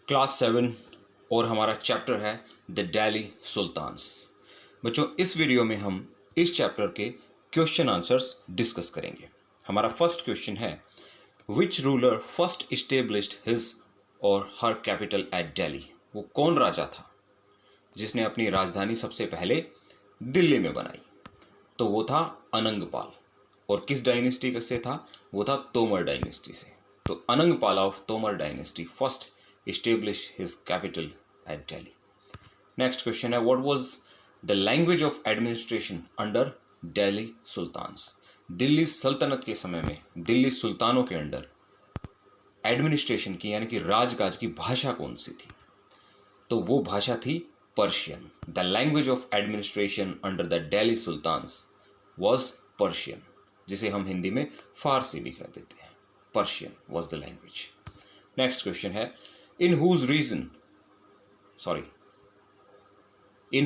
Class 7 और हमारा chapter है द दिल्ली सुल्तान्स। बच्चों, इस वीडियो में हम इस चैप्टर के क्वेश्चन आंसर्स डिस्कस करेंगे। हमारा फर्स्ट क्वेश्चन है, which ruler first established his और हर कैपिटल एट दिल्ली। वो कौन राजा था जिसने अपनी राजधानी सबसे पहले दिल्ली में बनाई? तो वो था अनंगपाल। और किस डायनेस्टी से था? वो था तोमर डायनेस्टी से। तो Anangpal of Tomar dynasty first established his capital at Delhi. Next question है, what was the language of administration under Delhi Sultans? Delhi सल्तनत के समय में दिल्ली सुल्तानों के अंडर एडमिनिस्ट्रेशन की यानी कि राजकाज की भाषा कौन सी थी? तो वो भाषा थी Persian. The language of administration under the Delhi sultans was Persian, जिसे हम हिंदी में फारसी भी कह देते हैं। Persian was the language. Next question है, in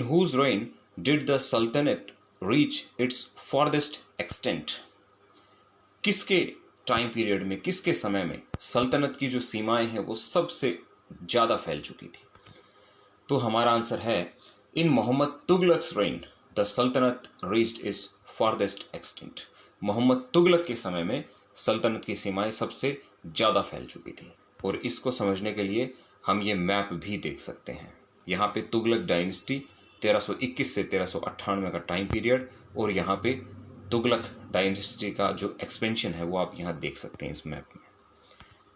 whose reign did the sultanate reach its farthest extent? किसके टाइम पीरियड में, किसके समय में सल्तनत की जो सीमाएं हैं वो सबसे ज्यादा फैल चुकी थी? तो हमारा आंसर है, in Mohammad Tughlaq's reign the saltanat reached its farthest extent. Mohammad Tughlaq के समय में सल्तनत की सीमाएं सबसे ज्यादा फैल चुकी थी। और इसको समझने के लिए हम ये मैप भी देख सकते हैं। यहाँ पे तुगलक डायनेस्टी 1321 से 1398 का टाइम पीरियड, और यहाँ पे तुगलक डायनेस्टी का जो एक्सपेंशन है वो आप यहाँ देख सकते हैं इस मैप में।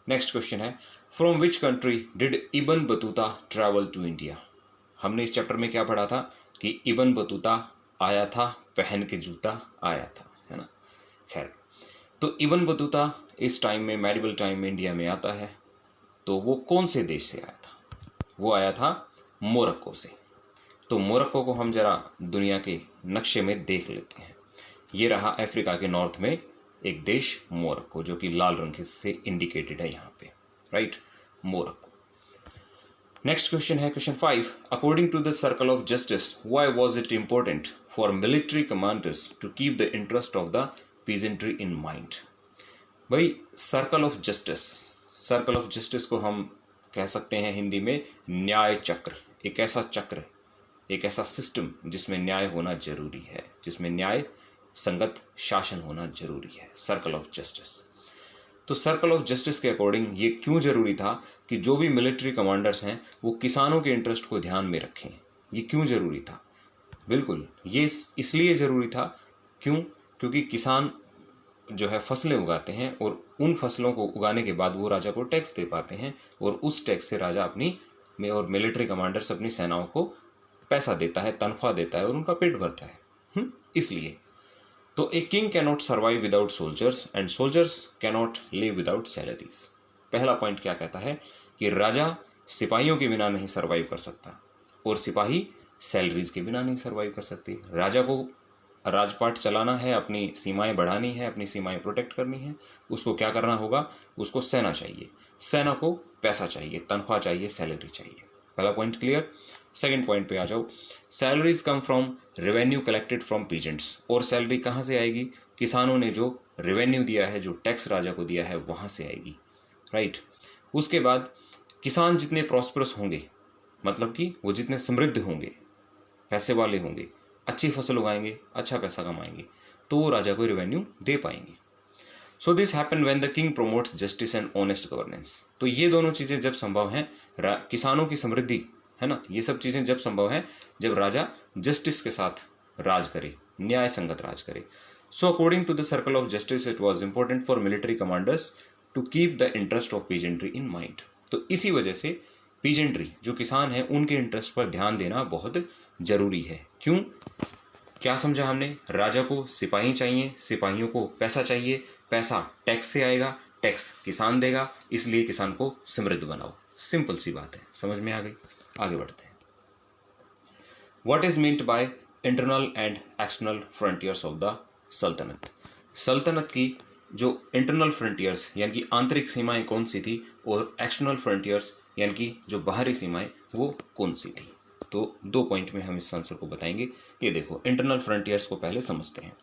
नेक्स्ट क्वेश्चन है, from which country did Ibn Battuta travel to India? हमने इस चैप्टर में क्या पढ़ा था कि इब्न बतूता आया था, पहन के जूता आया था, है ना। खैर, तो इब्न बतूता इस टाइम में, मेडिवल टाइम में इंडिया में आता है। तो वो कौन से देश से आया था? वो आया था मोरक्को से। तो मोरक्को को हम जरा दुनिया के नक्शे में देख लेते हैं। ये रहा अफ्रीका के नॉर्थ में एक देश मोरक्को, जो कि लाल रंग से इंडिकेटेड है यहाँ पे, राइट, मोरक्को। नेक्स्ट क्वेश्चन है question 5, according to the circle of justice why was it important for military commanders to keep the interest of the peasantry in mind? भाई, सर्कल ऑफ जस्टिस को हम कह सकते हैं हिंदी में न्याय चक्र। एक ऐसा चक्र, एक ऐसा सिस्टम जिसमें न्याय होना जरूरी है, जिसमें न्याय संगत शासन होना जरूरी है, सर्कल ऑफ जस्टिस। तो सर्कल ऑफ जस्टिस के अकॉर्डिंग ये क्यों जरूरी था कि जो भी मिलिट्री कमांडर्स हैं वो किसानों के इंटरेस्ट को ध्यान में रखें? ये क्यों जरूरी था? बिल्कुल, ये इसलिए जरूरी था, क्योंकि किसान जो है फसलें उगाते हैं और उन फसलों को उगाने के बाद वो राजा को टैक्स दे पाते हैं, और उस टैक्स से राजा अपनी और मिलिट्री कमांडर्स अपनी सेनाओं को पैसा देता है, तनख्वाह देता है और उनका पेट भरता है। इसलिए तो a king cannot survive without soldiers and soldiers cannot live without salaries. पहला पॉइंट क्या कहता है कि राजा सिपाहियों के बिना नहीं सर्वाइव कर सकता, और सिपाही सैलरीज के बिना नहीं सर्वाइव कर सकती। राजा को राजपाट चलाना है, अपनी सीमाएं बढ़ानी है, अपनी सीमाएं प्रोटेक्ट करनी है, उसको क्या करना होगा? उसको सेना चाहिए, सेना को पैसा चाहिए, तनख्वाह चाहिए, सैलरी चाहिए। पहला पॉइंट क्लियर। सेकंड पॉइंट पे आ जाओ, salaries come from revenue collected from peasants. और सैलरी कहाँ से आएगी? किसानों ने जो रेवेन्यू दिया है, जो टैक्स राजा को दिया है, वहां से आएगी, राइट। उसके बाद किसान जितने प्रॉस्परस होंगे, मतलब कि वो जितने समृद्ध होंगे, पैसे वाले होंगे, अच्छी फसल उगाएंगे, अच्छा पैसा कमाएंगे, तो वो राजा को रेवेन्यू दे पाएंगे। So this happen when the king promotes justice and honest governance. तो ये दोनों चीजें जब संभव हैं, किसानों की समृद्धि, है ना, ये सब चीजें जब संभव हैं जब राजा जस्टिस के साथ राज करे, न्याय संगत राज करे। So according to the circle of justice it was important for military commanders to keep the interest of peasantry in mind. तो इसी वजह से पीजेंट्री, जो किसान है, उनके इंटरेस्ट पर ध्यान देना बहुत जरूरी है। क्यों? क्या समझा हमने? राजा को सिपाही चाहिए, सिपाहियों को पैसा चाहिए, पैसा टैक्स से आएगा, टैक्स किसान देगा, इसलिए किसान को समृद्ध बनाओ। सिंपल सी बात है, समझ में आ गई। आगे बढ़ते हैं। What is meant by internal and external frontiers of the सल्तनत? सल्तनत की जो इंटरनल फ्रंटियर्स यानी कि आंतरिक सीमाएं कौन सी थी, और एक्सटर्नल फ्रंटियर्स यानी कि जो बाहरी सीमाएं वो कौन सी थी? तो 2 पॉइंट में हम इस आंसर को बताएंगे। ये देखो, इंटरनल फ्रंटियर्स को पहले समझते हैं।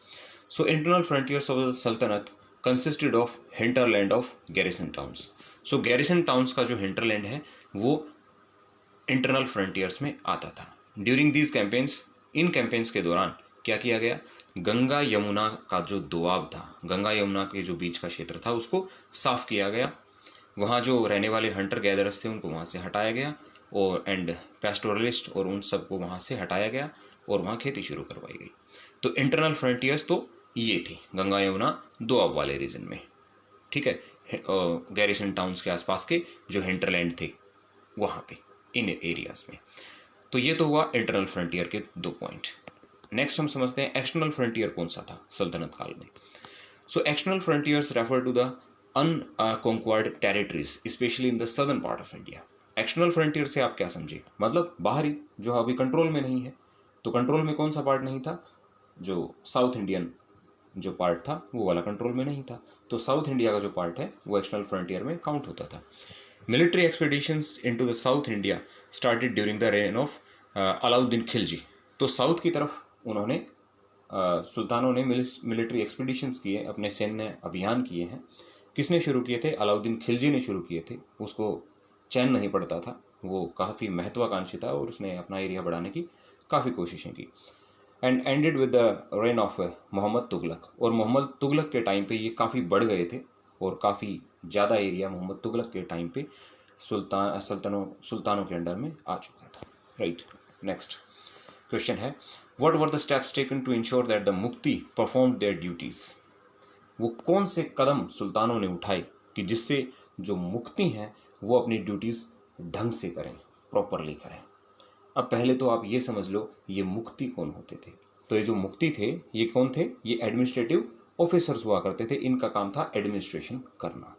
So internal frontiers of the सल्तनत consisted of hinterland of garrison towns. So garrison towns का जो हिंटरलैंड है वो इंटरनल फ्रंटियर्स में आता था। During these campaigns, in campaigns के दौरान क्या किया गया, गंगा यमुना का जो दोआब था, गंगा यमुना के जो बीच का क्षेत्र था उसको साफ किया गया। वहाँ जो रहने वाले हंटर गैदरर्स थे उनको वहाँ से हटाया गया और एंड पैस्टोरलिस्ट और उन सबको वहाँ से हटाया गया और वहाँ खेती शुरू करवाई गई। तो इंटरनल फ्रंटियर्स तो ये थी गंगा यमुना दोआब वाले रीजन में, ठीक है, गैरिसन टाउन्स के आसपास के जो हिंटरलैंड थे वहाँ पे इन एरियाज में। तो ये तो हुआ इंटरनल फ्रंटियर के 2 पॉइंट। नेक्स्ट हम समझते हैं एक्सटर्नल फ्रंटियर कौन सा था सल्तनत काल में। So external frontiers refer to the unconquered territories specially in the southern part of India. External frontier से आप क्या समझे, मतलब बाहरी जो अभी कंट्रोल में नहीं है। तो कंट्रोल में कौन सा पार्ट नहीं था, जो साउथ इंडियन जो पार्ट था वो वाला कंट्रोल में नहीं था। तो साउथ इंडिया का जो पार्ट है वो एक्सटर्नल फ्रंटियर में काउंट होता था। Military expeditions into the south India started during the reign of Alauddin Khilji. तो साउथ की तरफ उन्होंने सुल्तानों ने मिलिट्री एक्सपेडिशंस किए, अपने सैन्य अभियान किए हैं। किसने शुरू किए थे, अलाउद्दीन खिलजी ने शुरू किए थे। उसको चैन नहीं पड़ता था, वो काफ़ी महत्वाकांक्षी था और उसने अपना एरिया बढ़ाने की काफ़ी कोशिशें की। And ended with the reign of Mohammad Tughlaq. और मोहम्मद तुगलक के टाइम पे ये काफ़ी बढ़ गए थे और काफ़ी ज़्यादा एरिया मोहम्मद तुगलक के टाइम पे सुल्तानों के अंडर में आ चुका था। राइट, नेक्स्ट क्वेश्चन है, what were the steps taken to ensure that the muqti perform their duties. वो कौन से कदम सुल्तानों ने उठाए कि जिससे जो मुक्ति हैं वो अपनी ड्यूटीज ढंग से करें, प्रॉपरली करें। अब पहले तो आप ये समझ लो ये मुक्ति कौन होते थे। तो ये जो मुक्ति थे ये कौन थे, ये एडमिनिस्ट्रेटिव ऑफिसर्स हुआ करते थे, इनका काम था एडमिनिस्ट्रेशन करना।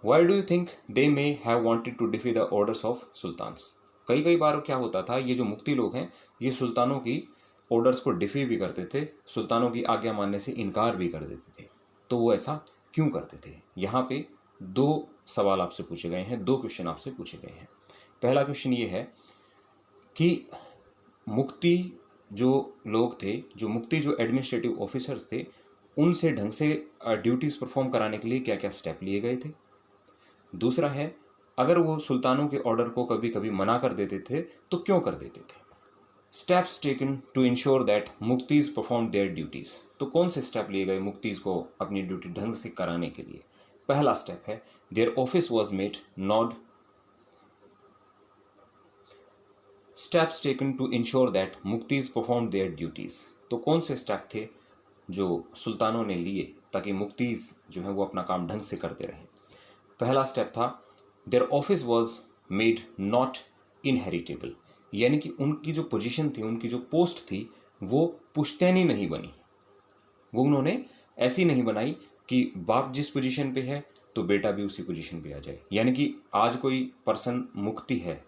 Why do you think they may have wanted to defy the orders of sultans? कई बार क्या होता था, ये जो मुक्ति लोग हैं ये सुल्तानों की ऑर्डर्स को डिफी भी करते थे, सुल्तानों की आज्ञा मानने से इनकार भी कर देते थे। तो वो ऐसा क्यों करते थे, यहाँ पे 2 सवाल आपसे पूछे गए हैं, 2 क्वेश्चन आपसे पूछे गए हैं। पहला क्वेश्चन ये है कि मुक्ति जो लोग थे, जो मुक्ति जो एडमिनिस्ट्रेटिव ऑफिसर्स थे, उनसे ढंग से ड्यूटीज़ परफॉर्म कराने के लिए क्या क्या स्टेप लिए गए थे। दूसरा है, अगर वो सुल्तानों के ऑर्डर को कभी कभी मना कर देते थे तो क्यों कर देते थे। Steps taken to ensure that मुक्तीज परफॉर्म देयर ड्यूटीज। तो कौन से स्टेप लिए गए मुक्तीज को अपनी ड्यूटी ढंग से कराने के लिए। पहला स्टेप है, देयर ऑफिस वॉज मेड नॉड। Steps taken to ensure that मुक्तीज परफॉर्म देयर ड्यूटीज। तो कौन से स्टेप थे जो सुल्तानों ने लिए ताकि मुक्तीज जो है वो अपना काम ढंग से करते रहे। पहला स्टेप था, there office was made not inheritable, यानी कि उनकी जो पोजीशन थी, उनकी जो पोस्ट थी वो पुश्तैनी नहीं बनी। वो उन्होंने ऐसी नहीं बनाई कि बाप जिस पोजीशन पे है तो बेटा भी उसी पोजीशन पे आ जाए, यानी कि आज कोई पर्सन मुक्ति है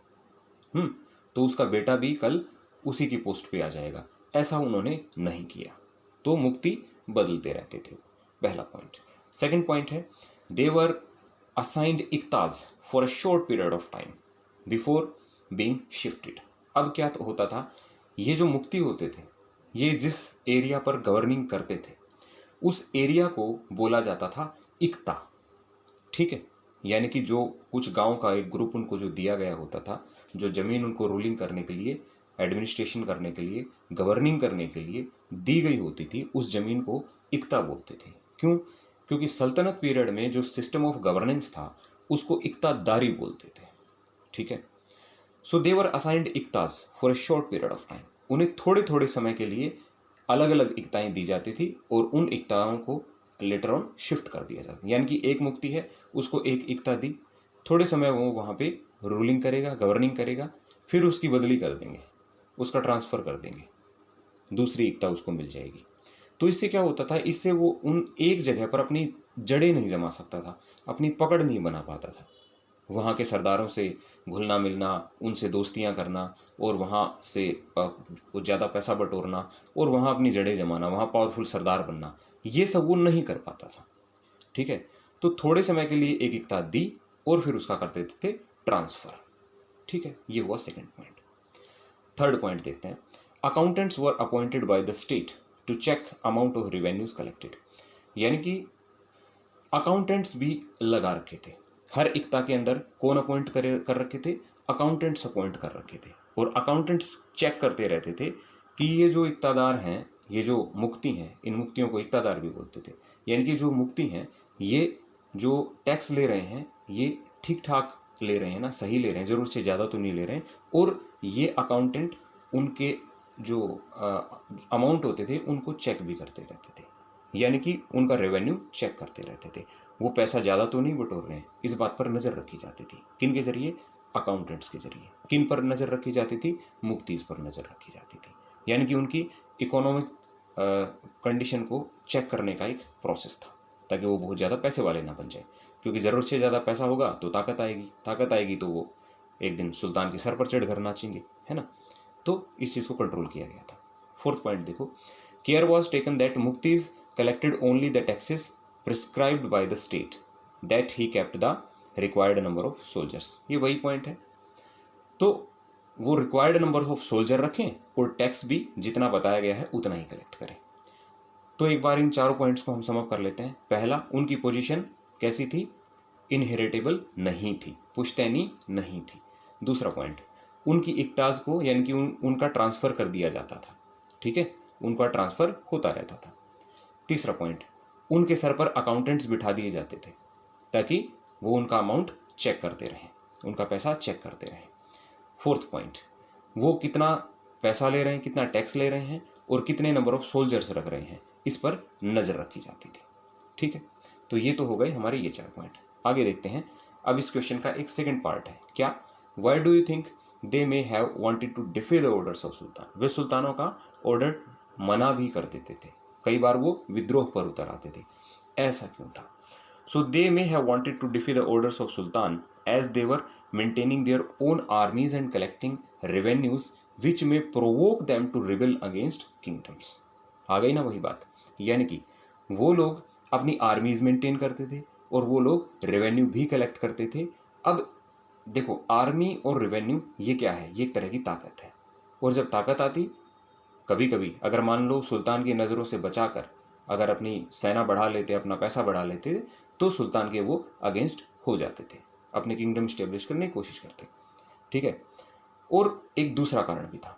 तो उसका बेटा भी कल उसी की पोस्ट पे आ जाएगा, ऐसा उन्होंने नहीं किया। तो मुक्ति बदलते रहते थे, पहला पॉइंट। सेकंड पॉइंट है, दे वर असाइंड इक्ताज for a short period of time before being shifted. अब क्या तो होता था, ये जो मुक्ति होते थे ये जिस एरिया पर गवर्निंग करते थे उस एरिया को बोला जाता था इक्ता, ठीक है। यानी कि जो कुछ गांव का एक ग्रुप उनको जो दिया गया होता था, जो जमीन उनको रूलिंग करने के लिए, एडमिनिस्ट्रेशन करने के लिए, गवर्निंग करने के लिए दी गई होती थी, उस जमीन को इक्ता बोलते थे। क्यों, क्योंकि सल्तनत पीरियड में जो सिस्टम ऑफ गवर्नेंस था उसको इक्तादारी बोलते थे, ठीक है। सो दे वर असाइंड इक्तास for a short period of time. उन्हें थोड़े थोड़े समय के लिए अलग अलग इक्ताएं दी जाती थी और उन इक्ताओं को लेटर ऑन शिफ्ट कर दिया जाता। यानी कि एक मुक्ति है, उसको एक इक्ता दी, थोड़े समय वो वहाँ पे रूलिंग करेगा, गवर्निंग करेगा, फिर उसकी बदली कर देंगे, उसका ट्रांसफ़र कर देंगे, दूसरी इक्ता उसको मिल जाएगी। तो इससे क्या होता था, इससे वो उन एक जगह पर अपनी जड़ें नहीं जमा सकता था, अपनी पकड़ नहीं बना पाता था। वहाँ के सरदारों से घुलना मिलना, उनसे दोस्तियाँ करना और वहाँ से ज़्यादा पैसा बटोरना और वहाँ अपनी जड़ें जमाना, वहाँ पावरफुल सरदार बनना, ये सब वो नहीं कर पाता था, ठीक है। तो थोड़े समय के लिए एक इक्ता दी और फिर उसका कर देते थे ट्रांसफ़र, ठीक है। ये हुआ सेकंड पॉइंट। थर्ड पॉइंट देखते हैं, accountants were appointed by the state to check amount of revenues collected. यानी कि अकाउंटेंट्स भी लगा रखे थे, हर इक्ता के अंदर कौन अपॉइंट कर रखे थे, अकाउंटेंट्स अपॉइंट कर रखे थे, और अकाउंटेंट्स चेक करते रहते थे कि ये जो इक्तादार हैं, ये जो मुक्ति हैं, इन मुक्तियों को इक्तादार भी बोलते थे, यानी कि जो मुक्ति हैं ये जो टैक्स ले रहे हैं ये ठीक ठाक ले रहे हैं ना, सही ले रहे हैं, ज़रूरत से ज़्यादा तो नहीं ले रहे हैं, और ये अकाउंटेंट उनके जो अमाउंट होते थे उनको चेक भी करते रहते थे, यानी कि उनका रेवेन्यू चेक करते रहते थे, वो पैसा ज़्यादा तो नहीं बटोर रहे हैं, इस बात पर नज़र रखी जाती थी। किन के जरिए? अकाउंटेंट्स के जरिए। किन पर नज़र रखी जाती थी? मुक्तीज पर नज़र रखी जाती थी, यानी कि उनकी इकोनॉमिक कंडीशन को चेक करने का एक प्रोसेस था, ताकि वो बहुत ज़्यादा पैसे वाले ना बन जाए, क्योंकि ज़रूरत से ज़्यादा पैसा होगा तो ताकत आएगी तो वो एक दिन सुल्तान के सर पर चढ़ कर नाचेंगे, है ना। तो इस चीज़ को कंट्रोल किया गया था। फोर्थ पॉइंट देखो, केयर वॉज टेकन दैट मुक्तीज collected only the taxes prescribed by the state, that he kept the required number of soldiers। ये वही पॉइंट है, तो वो रिक्वायर्ड नंबर ऑफ सोल्जर रखें और टैक्स भी जितना बताया गया है उतना ही कलेक्ट करें। तो एक बार इन चारों पॉइंट्स को हम समअप कर लेते हैं। पहला, उनकी पोजीशन कैसी थी? इनहेरिटेबल नहीं थी, पुश्तैनी नहीं थी। दूसरा पॉइंट, उनकी इक्ताज को यानी कि उनका ट्रांसफ़र कर दिया जाता था, ठीक है, उनका ट्रांसफ़र होता रहता था। तीसरा पॉइंट, उनके सर पर अकाउंटेंट्स बिठा दिए जाते थे ताकि वो उनका अमाउंट चेक करते रहें, उनका पैसा चेक करते रहें। फोर्थ पॉइंट, वो कितना पैसा ले रहे हैं, कितना टैक्स ले रहे हैं और कितने नंबर ऑफ सोल्जर्स रख रहे हैं, इस पर नज़र रखी जाती थी, ठीक है। तो ये तो हो गए हमारे ये 4 पॉइंट। आगे देखते हैं। अब इस क्वेश्चन का एक सेकंड पार्ट है, क्या? Why do you think they may have wanted to defy the orders of sultan? वे सुल्तानों का ऑर्डर मना भी कर देते थे, कई बार वो विद्रोह पर उतर आते थे, ऐसा क्यों था? So they may have wanted to defy the orders of sultan as they were maintaining their own armies and collecting revenues which may provoke them to rebel against kingdoms. आ गई ना वही बात, यानी कि वो लोग अपनी आर्मीज मेंटेन करते थे और वो लोग रेवेन्यू भी कलेक्ट करते थे। अब देखो, आर्मी और रेवेन्यू ये क्या है? ये एक तरह की ताकत है, और जब ताकत आती, कभी कभी अगर मान लो सुल्तान की नज़रों से बचाकर अगर अपनी सेना बढ़ा लेते, अपना पैसा बढ़ा लेते, तो सुल्तान के वो अगेंस्ट हो जाते थे, अपने किंगडम स्टेब्लिश करने की कोशिश करते, ठीक है। और एक दूसरा कारण भी था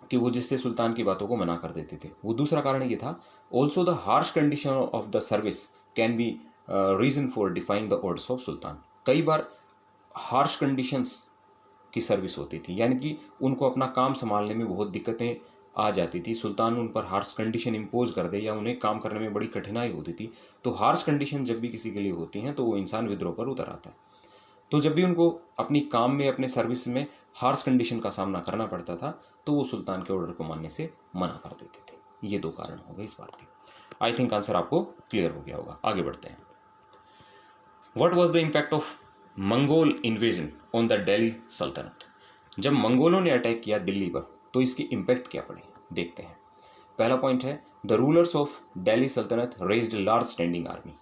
कि वो जिससे सुल्तान की बातों को मना कर देते थे। वो दूसरा कारण ये था, also the harsh condition of the service can be reason for defying the orders of sultan. कई बार हार्श कंडीशंस की सर्विस होती थी, यानी कि उनको अपना काम संभालने में बहुत दिक्कतें आ जाती थी, सुल्तान उन पर हार्श कंडीशन इम्पोज कर दे या उन्हें काम करने में बड़ी कठिनाई होती थी। तो हार्श कंडीशन जब भी किसी के लिए होती हैं तो वो इंसान विद्रोह पर उतर आता है। तो जब भी उनको अपनी काम में, अपने सर्विस में हार्श कंडीशन का सामना करना पड़ता था, तो वो सुल्तान के ऑर्डर को मानने से मना कर देते थे। ये 2 कारण हो गए इस बात के। आई थिंक आंसर आपको क्लियर हो गया होगा। आगे बढ़ते हैं। What was the impact of Mongol invasion on the Delhi सल्तनत? जब मंगोलों ने अटैक किया दिल्ली पर तो इसके इम्पैक्ट क्या पड़े, देखते हैं। पहला पॉइंट है, द रूलर्स ऑफ दिल्ली सल्तनत रेज्ड लार्ज स्टैंडिंग आर्मी।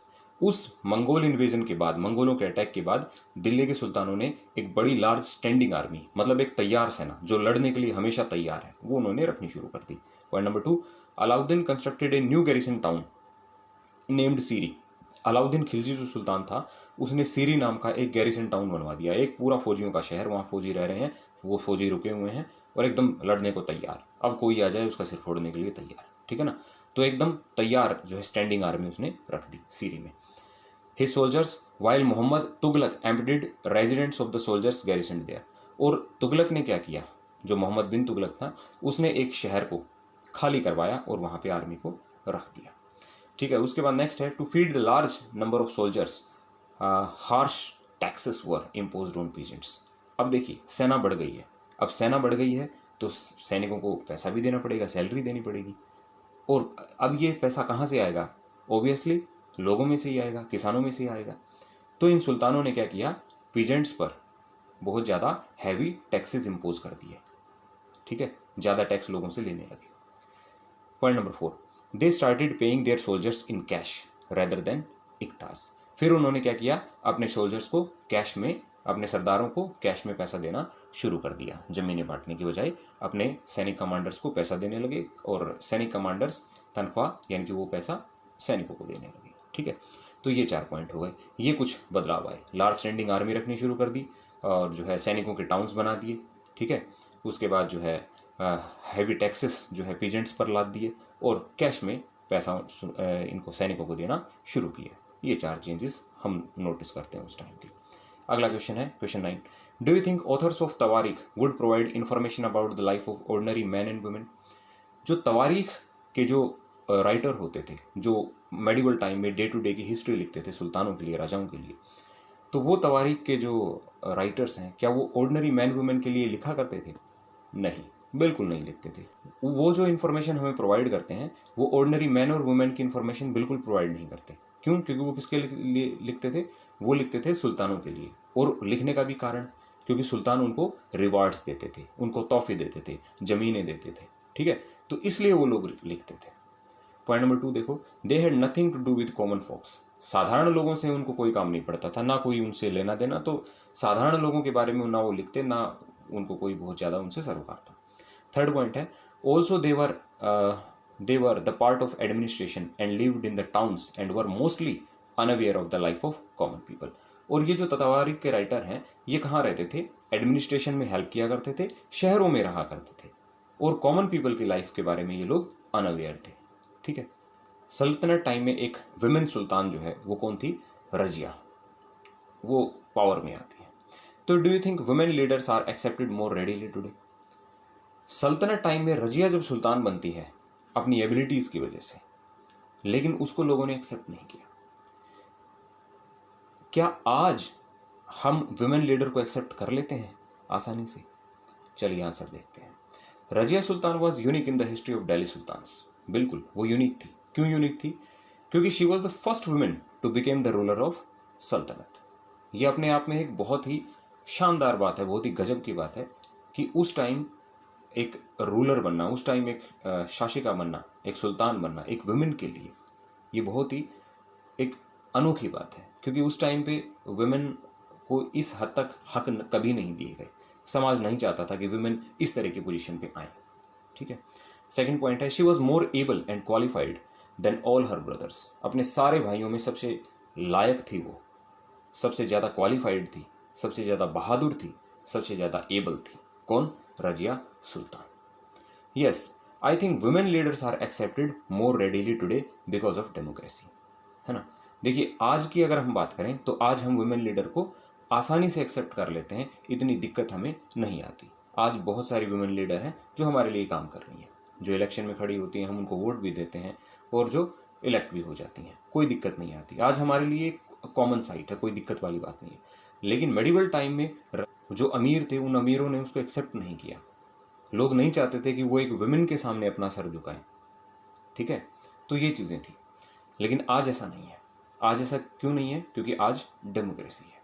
उस मंगोल इन्वेजन के बाद, मंगोलों के अटैक के बाद दिल्ली के सुल्तानों ने एक बड़ी लार्ज स्टैंडिंग आर्मी, मतलब एक तैयार सेना जो लड़ने के लिए हमेशा तैयार है, वो उन्होंने रखनी शुरू कर दी। Point number 2, Alauddin constructed a new garrison town named Siri. Alauddin Khilji जो सुल्तान था उसने सीरी नाम का एक गैरिसन टाउन बनवा दिया, एक पूरा फौजियों का शहर, वहाँ फौजी रह रहे हैं, वो फौजी रुके हुए हैं और एकदम लड़ने को तैयार, अब कोई आ जाए उसका सिर फोड़ने के लिए तैयार, ठीक है ना। तो एकदम तैयार जो है स्टैंडिंग आर्मी उसने रख दी सीरी में। His soldiers while Mohammad Tughlaq emptied residents of the soldiers garrison there. और तुगलक ने क्या किया, जो मोहम्मद बिन तुगलक था उसने एक शहर को खाली करवाया और वहाँ पे आर्मी को रख दिया, ठीक है। उसके बाद नेक्स्ट है, to feed the large number of soldiers harsh taxes were imposed on peasants. अब देखिए, सेना बढ़ गई है, अब सेना बढ़ गई है तो सैनिकों को पैसा भी देना पड़ेगा, सैलरी देनी पड़ेगी, और अब ये पैसा कहाँ से आएगा? ऑब्वियसली लोगों में से ही आएगा, किसानों में से ही आएगा। तो इन सुल्तानों ने क्या किया, पीजेंट्स पर बहुत ज़्यादा हैवी टैक्सेस इम्पोज कर दिए, ठीक है, ज़्यादा टैक्स लोगों से लेने लगे। Point number 4, they started paying their soldiers in cash rather than इक्तास। फिर उन्होंने क्या किया, अपने सोल्जर्स को कैश में, अपने सरदारों को कैश में पैसा देना शुरू कर दिया, जमीनें बांटने की बजाय अपने सैनिक कमांडर्स को पैसा देने लगे, और सैनिक कमांडर्स तनख्वाह यानी कि वो पैसा सैनिकों को देने लगे, ठीक है। तो ये 4 पॉइंट हो गए। ये कुछ बदलाव आए, लार्ज स्टैंडिंग आर्मी रखनी शुरू कर दी और जो है सैनिकों के टाउन्स बना दिए, ठीक है। उसके बाद जो है हैवी टैक्सेस जो है पीजेंट्स पर लाद दिए और कैश में पैसा इनको सैनिकों को देना शुरू किया। ये 4 चेंजेस हम नोटिस करते हैं उस टाइम के। अगला क्वेश्चन है question 9, do you think authors of तवारीख would provide information about the life of ordinary man and women? जो तवारीख के जो राइटर होते थे, जो मेडिवल टाइम में डे टू डे की हिस्ट्री लिखते थे सुल्तानों के लिए, राजाओं के लिए, तो वो तवारीख के जो राइटर्स हैं, क्या वो ऑर्डिनरी मैन वुमेन के लिए लिखा करते थे? नहीं, बिल्कुल नहीं लिखते थे। वो जो इन्फॉर्मेशन हमें प्रोवाइड करते हैं वो ऑर्डिनरी मैन और वुमेन की इन्फॉर्मेशन बिल्कुल प्रोवाइड नहीं करते। क्यों? क्योंकि वो किसके लिए लिखते थे? वो लिखते थे सुल्तानों के लिए। और लिखने का भी कारण, क्योंकि सुल्तान उनको रिवार्ड्स देते थे, उनको तोहफे देते थे, जमीनें देते थे, ठीक है, तो इसलिए वो लोग लिखते थे। पॉइंट नंबर 2 देखो, they had nothing to do with common folks. साधारण लोगों से उनको कोई काम नहीं पड़ता था, ना कोई उनसे लेना देना, तो साधारण लोगों के बारे में ना वो लिखते, ना उनको कोई बहुत ज़्यादा उनसे सरोकार था। थर्ड पॉइंट है, also they were the part of administration and lived in the towns and were mostly unaware of the life of common people। और ये जो तवारीख के राइटर हैं ये कहाँ रहते थे? एडमिनिस्ट्रेशन में हेल्प किया करते थे, शहरों में रहा करते थे, और कॉमन पीपल की लाइफ के बारे में ये लोग अनअवेयर थे, ठीक है। सल्तनत टाइम में एक विमेन सुल्तान जो है वो कौन थी? रजिया, वो पावर में आती है। तो do you think women leaders are accepted more readily today? सल्तनत टाइम में रजिया जब सुल्तान बनती है अपनी एबिलिटीज की वजह से, लेकिन उसको लोगों ने एक्सेप्ट नहीं किया। क्या आज हम विमेन लीडर को एक्सेप्ट कर लेते हैं आसानी से? चलिए आंसर देखते हैं। Razia Sultan was unique in the history of Delhi sultans. बिल्कुल वो यूनिक थी। क्यों यूनिक थी? क्योंकि she was the first women to become the ruler of सल्तनत। ये अपने आप में एक बहुत ही शानदार बात है, बहुत ही गजब की बात है कि उस टाइम एक रूलर बनना, उस टाइम एक शासिका बनना, एक सुल्तान बनना एक वुमेन के लिए ये बहुत ही एक अनोखी बात है, क्योंकि उस टाइम पे वुमेन को इस हद तक हक कभी नहीं दिए गए। समाज नहीं चाहता था कि वुमेन इस तरह की पोजीशन पे आए, ठीक है। सेकंड पॉइंट है, she was more able and qualified than all her brothers. अपने सारे भाइयों में सबसे लायक थी वो, सबसे ज़्यादा क्वालिफाइड थी, सबसे ज़्यादा बहादुर थी, सबसे ज़्यादा एबल थी। कौन? Razia Sultan. Yes, I think women leaders are accepted more readily today because of democracy, है ना। देखिए आज की अगर हम बात करें तो आज हम वुमेन लीडर को आसानी से एक्सेप्ट कर लेते हैं, इतनी दिक्कत हमें नहीं आती। आज बहुत सारी वुमेन लीडर हैं जो हमारे लिए काम कर रही हैं, जो इलेक्शन में खड़ी होती हैं, हम उनको वोट भी देते हैं और जो इलेक्ट भी हो जाती हैं, कोई दिक्कत नहीं आती। आज हमारे लिए कॉमन साइट है, कोई दिक्कत वाली बात नहीं है। लेकिन मेडिवल टाइम में जो अमीर थे उन अमीरों ने उसको एक्सेप्ट नहीं किया। लोग नहीं चाहते थे कि वो एक वुमेन के सामने अपना सर झुकाएं, ठीक है। तो ये चीज़ें थी, लेकिन आज ऐसा नहीं है। आज ऐसा क्यों नहीं है? क्योंकि आज डेमोक्रेसी है।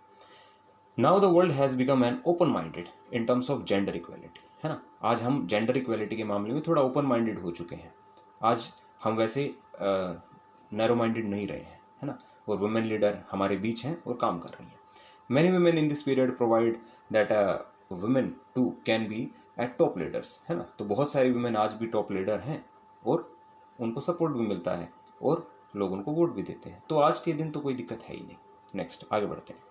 Now the world has become an open minded in terms of gender equality, है ना। आज हम जेंडर इक्वेलिटी के मामले में थोड़ा ओपन माइंडेड हो चुके हैं। आज हम वैसे नैरो माइंडेड नहीं रहे हैं, है ना। और वुमेन लीडर हमारे बीच हैं और काम कर रही हैं। Many women in this period provide that women too can be at top leaders, है ना। तो बहुत सारी वुमेन आज भी टॉप लीडर हैं और उनको सपोर्ट भी मिलता है और लोग उनको वोट भी देते हैं। तो आज के दिन तो कोई दिक्कत है ही नहीं। नेक्स्ट आगे बढ़ते हैं।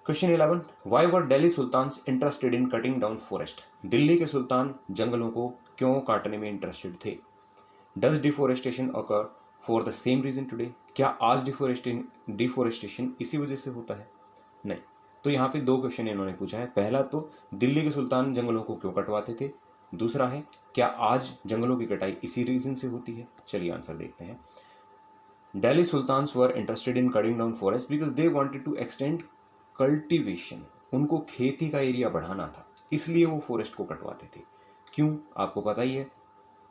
Question 11, why were Delhi sultans interested in cutting down forest? Delhi के सुल्तान जंगलों को क्यों काटने में इंटरेस्टेड थे? Does deforestation occur for the same reason today? क्या आज डिफोरेस्टेशन इसी वजह से होता है? नहीं। तो यहाँ पे 2 क्वेश्चन इन्होंने पूछा है। पहला तो दिल्ली के सुल्तान जंगलों को क्यों कटवाते थे, दूसरा है क्या आज जंगलों की कटाई इसी रीजन से होती है? चलिए आंसर देखते हैं। Delhi sultans were interested in cutting down forest because they wanted to extend cultivation. उनको खेती का एरिया बढ़ाना था, इसलिए वो फॉरेस्ट को कटवाते थे। क्यों? आपको पता ही है,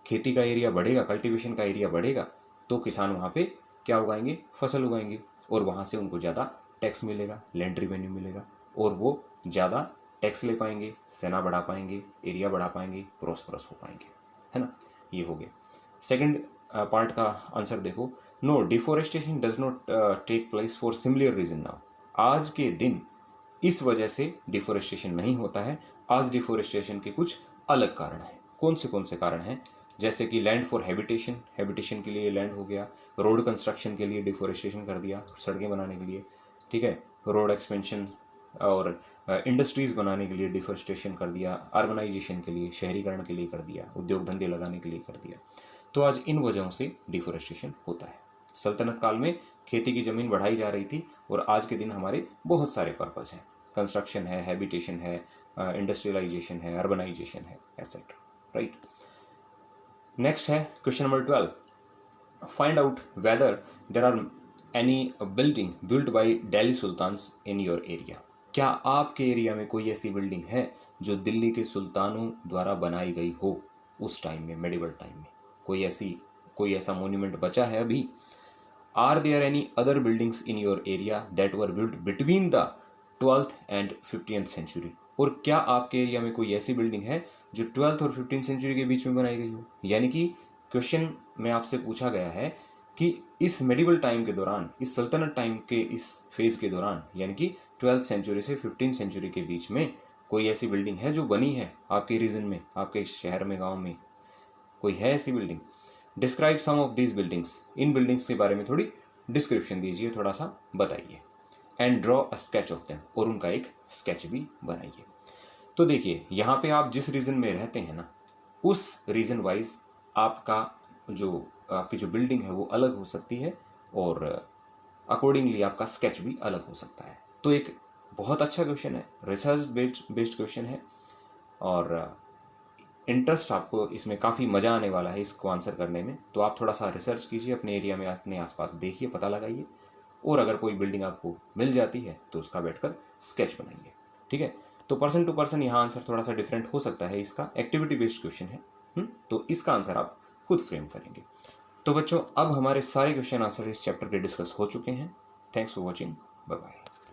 खेती का एरिया बढ़ेगा, कल्टीवेशन का एरिया बढ़ेगा तो किसान वहाँ पे क्या उगाएंगे? फसल उगाएंगे, और वहाँ से उनको ज़्यादा टैक्स मिलेगा, लैंड रेवेन्यू मिलेगा, और वो ज़्यादा टैक्स ले पाएंगे, सेना बढ़ा पाएंगे, एरिया बढ़ा पाएंगे, प्रॉस्परस हो पाएंगे, है ना। ये हो गया। सेकंड पार्ट का आंसर देखो, no deforestation does not take place for similar reason now. आज के दिन इस वजह से डिफोरेस्टेशन नहीं होता है। आज डिफोरेस्टेशन के कुछ अलग कारण हैं। कौन से कारण हैं? जैसे कि लैंड फॉर हैबिटेशन, हैबिटेशन के लिए लैंड हो गया, रोड कंस्ट्रक्शन के लिए डिफोरेस्टेशन कर दिया, सड़कें बनाने के लिए, ठीक है, रोड एक्सपेंशन और इंडस्ट्रीज़ बनाने के लिए डिफोरेस्टेशन कर दिया, अर्बनाइजेशन के लिए, शहरीकरण के लिए कर दिया, उद्योग धंधे लगाने के लिए कर दिया। तो आज इन वजहों से डिफोरेस्टेशन होता है। सल्तनत काल में खेती की ज़मीन बढ़ाई जा रही थी और आज के दिन हमारे बहुत सारे पर्पज़ हैं, कंस्ट्रक्शन है, हैबिटेशन है, इंडस्ट्रियलाइजेशन है, अर्बनाइजेशन है, एटसेट्रा, राइट। नेक्स्ट है question number 12, find out whether there are any building built by Delhi sultans in your area. क्या आपके एरिया में कोई ऐसी बिल्डिंग है जो दिल्ली के सुल्तानों द्वारा बनाई गई हो उस टाइम में, मेडिवल टाइम में? कोई ऐसा मोन्यूमेंट बचा है अभी? Are there any other buildings in your area that were built between the 12th and 15th century? और क्या आपके एरिया में कोई ऐसी बिल्डिंग है जो 12th और 15th सेंचुरी के बीच में बनाई गई हो? यानी कि क्वेश्चन में आपसे पूछा गया है कि इस मेडिवल टाइम के दौरान, इस सल्तनत टाइम के इस फेज के दौरान, यानी कि 12th सेंचुरी से 15th सेंचुरी के बीच में कोई ऐसी बिल्डिंग है जो बनी है आपके रीजन में, आपके शहर में, गांव में कोई है ऐसी building? Describe some of these buildings. इन बिल्डिंग्स के बारे में थोड़ी डिस्क्रिप्शन दीजिए, थोड़ा सा बताइए। And draw a sketch of them, और उनका एक स्केच भी बनाइए। तो देखिए, यहाँ पे आप जिस रीजन में रहते हैं ना, उस रीजन वाइज आपकी जो बिल्डिंग है वो अलग हो सकती है और अकॉर्डिंगली आपका स्केच भी अलग हो सकता है। तो एक बहुत अच्छा क्वेश्चन है, रिसर्च बेस्ड क्वेश्चन है और इंटरेस्ट आपको इसमें काफ़ी मज़ा आने वाला है इसको आंसर करने में। तो आप थोड़ा सा रिसर्च कीजिए, अपने एरिया में, अपने आसपास देखिए, पता लगाइए, और अगर कोई बिल्डिंग आपको मिल जाती है तो उसका बैठकर स्केच बनाइए, ठीक है। तो पर्सन टू पर्सन यहाँ आंसर थोड़ा सा डिफरेंट हो सकता है, इसका एक्टिविटी बेस्ड क्वेश्चन है। तो इसका आंसर आप खुद फ्रेम करेंगे। तो बच्चों, अब हमारे सारे क्वेश्चन आंसर इस चैप्टर के डिस्कस हो चुके हैं। Thanks for watching, bye bye.